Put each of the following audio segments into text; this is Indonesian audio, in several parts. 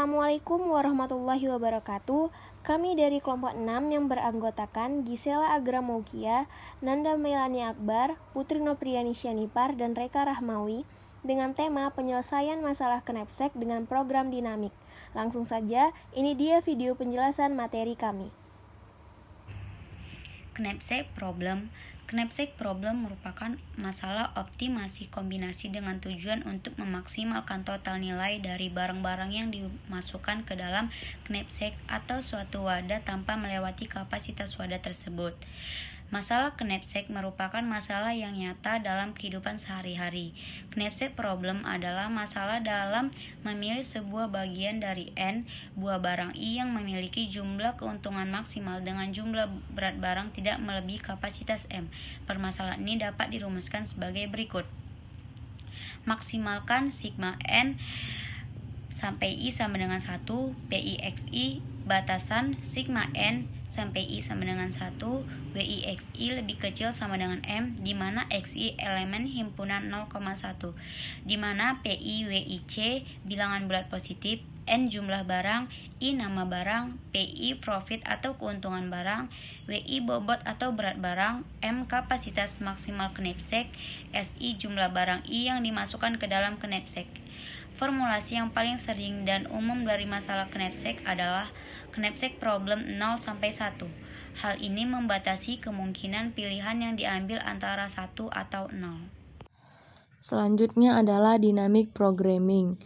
Assalamualaikum warahmatullahi wabarakatuh. Kami dari kelompok 6 yang beranggotakan Gisela Agramaukia, Nanda Melani Akbar, Putri Nopriani Syanipar, dan Reka Rahmawi dengan tema penyelesaian masalah Knepsek dengan program dinamik. Langsung saja, ini dia video penjelasan materi kami. Knepsek problem. Knepsek problem merupakan masalah optimasi kombinasi dengan tujuan untuk memaksimalkan total nilai dari barang-barang yang dimasukkan ke dalam knepsek atau suatu wadah tanpa melewati kapasitas wadah tersebut. Masalah knepsek merupakan masalah yang nyata dalam kehidupan sehari-hari. Knepsek problem adalah masalah dalam memilih sebuah bagian dari N buah barang I yang memiliki jumlah keuntungan maksimal dengan jumlah berat barang tidak melebihi kapasitas M. Permasalahan ini dapat dirumuskan sebagai berikut. Maksimalkan sigma N sampai I sama dengan 1, PIXI, batasan sigma N sampai I sama dengan 1, WIXI lebih kecil sama dengan M, di mana XI elemen himpunan 0,1, di mana PI, WIC bilangan bulat positif, N jumlah barang, I nama barang, PI profit atau keuntungan barang, WI bobot atau berat barang, M kapasitas maksimal knepsek, SI jumlah barang I yang dimasukkan ke dalam knepsek. Formulasi yang paling sering dan umum dari masalah knepsek adalah knepsek problem 0 sampai 1. Hal ini membatasi kemungkinan pilihan yang diambil antara 1 atau 0. Selanjutnya adalah dynamic programming.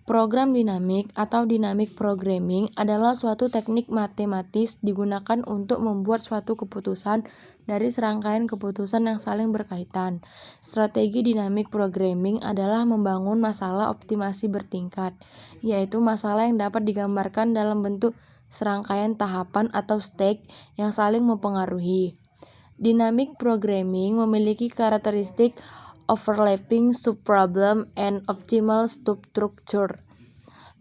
Program dinamik atau dynamic programming adalah suatu teknik matematis digunakan untuk membuat suatu keputusan dari serangkaian keputusan yang saling berkaitan. Strategi dynamic programming adalah membangun masalah optimasi bertingkat, yaitu masalah yang dapat digambarkan dalam bentuk serangkaian tahapan atau step yang saling mempengaruhi. Dynamic programming memiliki karakteristik overlapping subproblem and optimal substructure.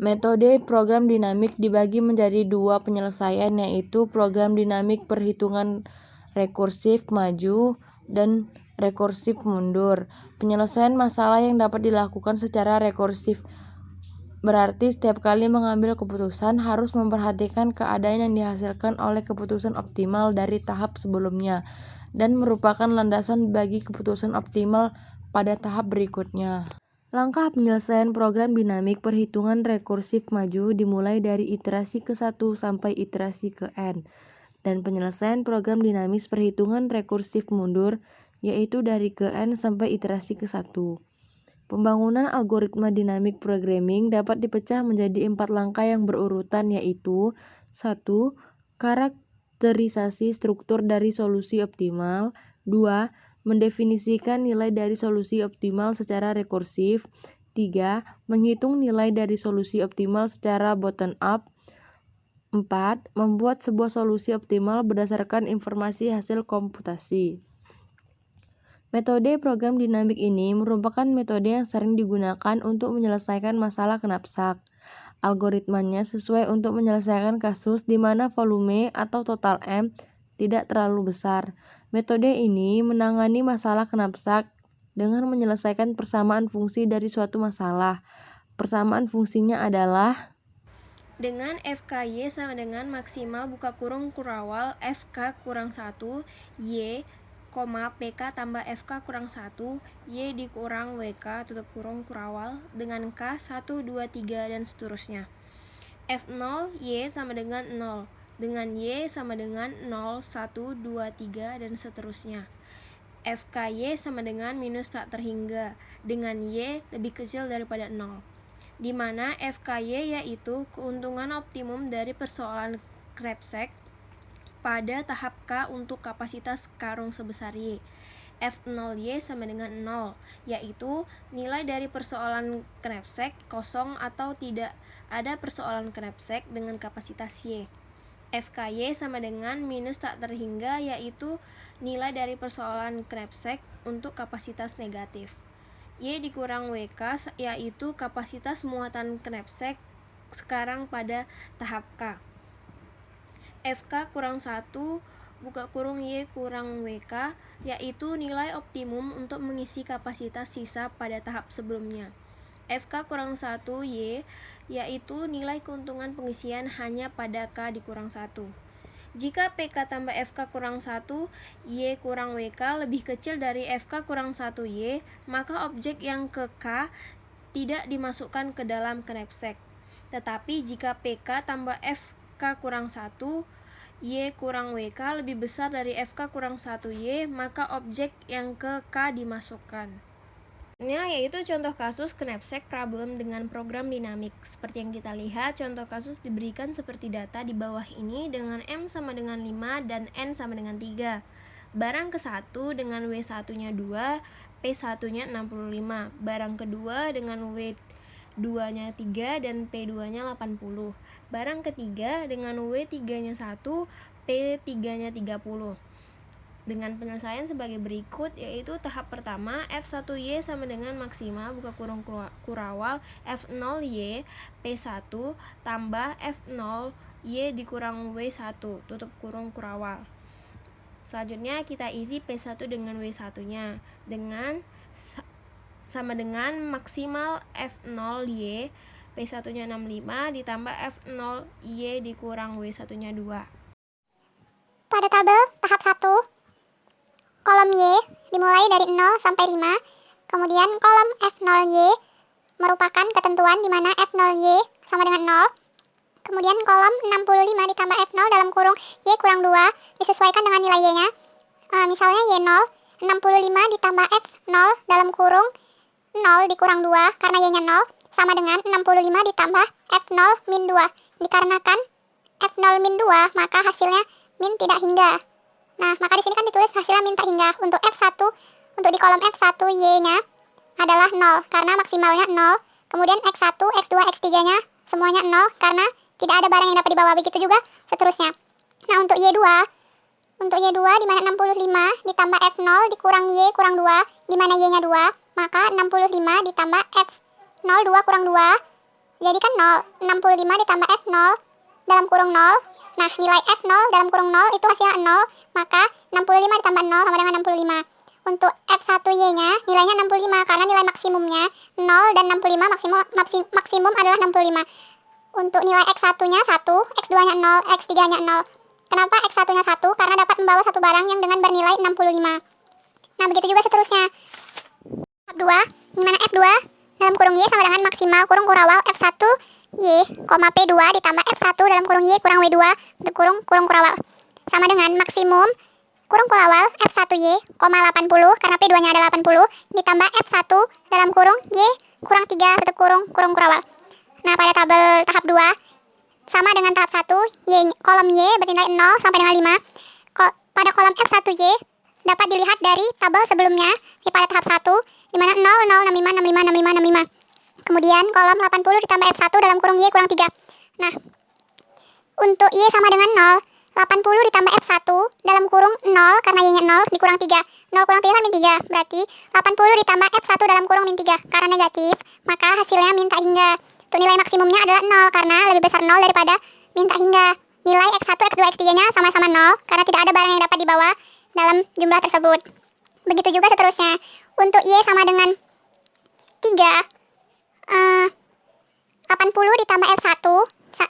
Metode program dinamik dibagi menjadi dua penyelesaian, yaitu program dinamik perhitungan rekursif maju dan rekursif mundur. Penyelesaian masalah yang dapat dilakukan secara rekursif berarti setiap kali mengambil keputusan harus memperhatikan keadaan yang dihasilkan oleh keputusan optimal dari tahap sebelumnya dan merupakan landasan bagi keputusan optimal pada tahap berikutnya. Langkah penyelesaian program dinamik perhitungan rekursif maju dimulai dari iterasi ke-1 sampai iterasi ke-n, dan penyelesaian program dinamis perhitungan rekursif mundur yaitu dari ke-n sampai iterasi ke-1. Pembangunan algoritma dynamic programming dapat dipecah menjadi 4 langkah yang berurutan, yaitu 1. Karakterisasi struktur dari solusi optimal. 2. Mendefinisikan nilai dari solusi optimal secara rekursif. 3. Menghitung nilai dari solusi optimal secara bottom up. 4. Membuat sebuah solusi optimal berdasarkan informasi hasil komputasi. Metode program dinamik ini merupakan metode yang sering digunakan untuk menyelesaikan masalah knapsak. Algoritmanya sesuai untuk menyelesaikan kasus di mana volume atau total M tidak terlalu besar. Metode ini menangani masalah knapsak dengan menyelesaikan persamaan fungsi dari suatu masalah. Persamaan fungsinya adalah Dengan FKY sama dengan maksimal buka kurung kurawal FK kurang 1 Y, PK tambah FK kurang 1 Y dikurang WK tutup kurung kurawal dengan K 1, 2, 3 dan seterusnya. F0 Y sama dengan 0 dengan Y sama dengan 0, 1, 2, 3 dan seterusnya. FKY sama dengan minus tak terhingga dengan Y lebih kecil daripada 0, di mana FKY yaitu keuntungan optimum dari persoalan knepsek pada tahap K untuk kapasitas karung sebesar Y. F0Y sama dengan 0, yaitu nilai dari persoalan knepsek kosong atau tidak ada persoalan knepsek dengan kapasitas Y. FKY sama dengan minus tak terhingga, yaitu nilai dari persoalan knepsek untuk kapasitas negatif. Y dikurang WK yaitu kapasitas muatan knepsek sekarang pada tahap K. FK kurang 1 buka kurung Y kurang WK yaitu nilai optimum untuk mengisi kapasitas sisa pada tahap sebelumnya. FK kurang 1 Y, yaitu nilai keuntungan pengisian hanya pada K dikurang 1. Jika PK tambah FK kurang 1 Y kurang WK lebih kecil dari FK kurang 1 Y, maka objek yang ke K tidak dimasukkan ke dalam knapsack. Tetapi jika PK tambah FK kurang 1 Y kurang WK lebih besar dari FK kurang 1 Y, maka objek yang ke K dimasukkan. Ini yaitu contoh kasus knapsack problem dengan program dinamik. Seperti yang kita lihat, contoh kasus diberikan seperti data di bawah ini dengan M sama dengan 5 dan N sama dengan 3. Barang ke-1 dengan W1-nya 2, P1-nya 65. Barang kedua dengan W2-nya 3 dan P2-nya 80. Barang ketiga dengan W3-nya 1, P3-nya 30. Dengan penyelesaian sebagai berikut, yaitu tahap pertama, F1Y sama dengan maksimal buka kurung kurawal F0Y P1 tambah F0Y dikurang W1 tutup kurung kurawal. Selanjutnya kita isi P1 dengan W1-nya dengan sama dengan maksimal F0Y P1-nya 65 ditambah F0Y dikurang W1-nya 2. Pada tabel tahap 1, kolom Y dimulai dari 0 sampai 5, kemudian kolom F0Y merupakan ketentuan di mana F0Y sama dengan 0, kemudian kolom 65 ditambah F0 dalam kurung Y kurang 2 disesuaikan dengan nilai Y-nya. Misalnya Y0, 65 ditambah F0 dalam kurung 0 dikurang 2 karena Y-nya 0 sama dengan 65 ditambah F0 min 2. Dikarenakan F0 min 2, maka hasilnya min tidak hingga. Nah, maka di sini kan ditulis hasilnya min tak hingga. Untuk F1, untuk di kolom F1 Y-nya adalah 0 karena maksimalnya 0. Kemudian X1, X2, X3-nya semuanya 0 karena tidak ada barang yang dapat dibawa. Begitu juga seterusnya. Nah, untuk Y2 di mana 65 ditambah F0 dikurang Y kurang 2, di mana Y-nya 2, maka 65 ditambah F02 kurang 2, jadi kan 0. 65 ditambah F0 dalam kurung 0. Nah, nilai F0 dalam kurung 0 itu hasilnya 0, maka 65 ditambah 0 sama dengan 65. Untuk F1Y-nya nilainya 65 karena nilai maksimumnya 0 dan 65 maksimum adalah 65. Untuk nilai X1-nya 1, X2-nya 0, X3-nya 0. Kenapa X1-nya 1? Karena dapat membawa satu barang yang dengan bernilai 65. Nah, begitu juga seterusnya. Tahap 2, di mana F2 dalam kurung Y sama dengan maksimal kurung kurawal F1 Y, P2 ditambah F1 dalam kurung Y kurang W2 untuk kurung kurawal. Sama dengan maksimum kurung kurawal F1Y, 80 karena P2-nya adalah 80 ditambah F1 dalam kurung Y kurang 3 untuk kurung kurawal. Nah, pada tabel tahap 2 sama dengan tahap 1, kolom Y bernilai 0 sampai dengan 5. Pada kolom F1Y dapat dilihat dari tabel sebelumnya pada tahap 1 di mana 0, 0, 65, 65, 65, 65. Kemudian kolom 80 ditambah F1 dalam kurung Y kurang 3. Nah, untuk Y sama dengan 0, 80 ditambah F1 dalam kurung 0 karena Y-nya 0 dikurang 3. 0 kurang 3 kan min 3, berarti 80 ditambah F1 dalam kurung min 3. Karena negatif, maka hasilnya min tak hingga. Untuk nilai maksimumnya adalah 0 karena lebih besar 0 daripada min tak hingga. Nilai X1, X2, X3-nya sama-sama 0 karena tidak ada barang yang dapat dibawa dalam jumlah tersebut. Begitu juga seterusnya. Untuk Y sama dengan 3, 80 ditambah F1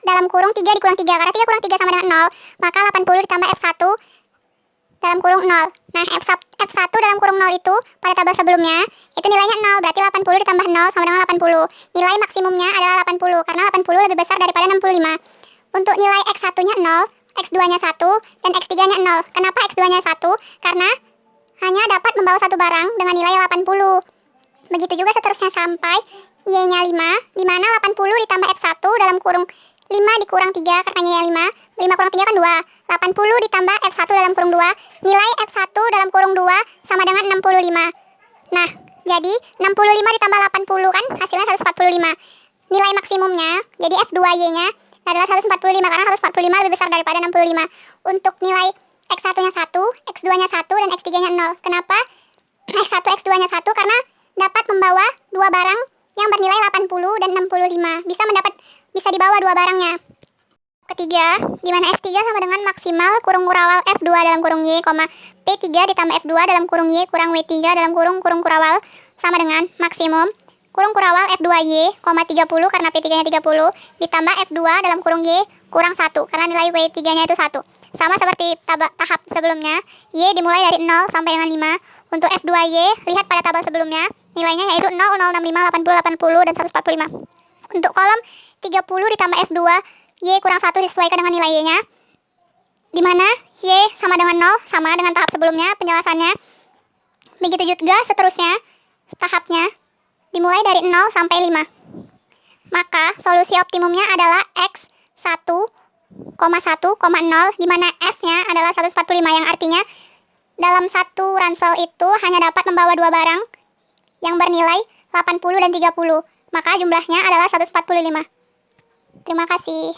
dalam kurung 3 dikurang 3 karena 3 kurang 3 sama dengan 0, maka 80 ditambah F1 dalam kurung 0. Nah, F1 dalam kurung 0 itu pada tabel sebelumnya itu nilainya 0, berarti 80 ditambah 0 sama dengan 80. Nilai maksimumnya adalah 80 karena 80 lebih besar daripada 65. Untuk nilai X1-nya 0, X2-nya 1 dan X3-nya 0. Kenapa X2-nya 1? Karena hanya dapat membawa satu barang dengan nilai 80. Begitu juga seterusnya sampai Y-nya 5, di mana 80 ditambah F1 dalam kurung 5 dikurang 3 karena Y-nya 5. 5 kurang 3 kan 2. 80 ditambah F1 dalam kurung 2. Nilai F1 dalam kurung 2 sama dengan 65. Nah, jadi 65 ditambah 80 kan hasilnya 145. Nilai maksimumnya, jadi F2Y-nya adalah 145 karena 145 lebih besar daripada 65. Untuk nilai X1-nya 1, X2-nya 1 dan X3-nya 0. Kenapa X1, X2-nya 1? Karena dapat membawa dua barang yang bernilai 80 dan 65. Bisa dibawa dua barangnya. Ketiga, di mana F3 sama dengan maksimal kurung kurawal F2 dalam kurung Y, P3 ditambah F2 dalam kurung Y kurang W3 dalam kurung kurawal sama dengan maksimum kurung kurawal F2Y, 30 karena P3-nya 30, ditambah F2 dalam kurung Y kurang 1 karena nilai W3-nya itu 1. Sama seperti tahap sebelumnya, Y dimulai dari 0 sampai dengan 5. Untuk F2Y, lihat pada tabel sebelumnya, nilainya yaitu 0, 0, 65, 80, 80, dan 145. Untuk kolom 30 ditambah F2, Y kurang 1 disesuaikan dengan nilai Y-nya, di mana Y sama dengan 0, sama dengan tahap sebelumnya penjelasannya. Begitu juga seterusnya, tahapnya dimulai dari 0 sampai 5. Maka solusi optimumnya adalah X 1,1,0, di mana F-nya adalah 145, yang artinya dalam satu ransel itu hanya dapat membawa 2 barang yang bernilai 80 dan 30. Maka jumlahnya adalah 145. Terima kasih.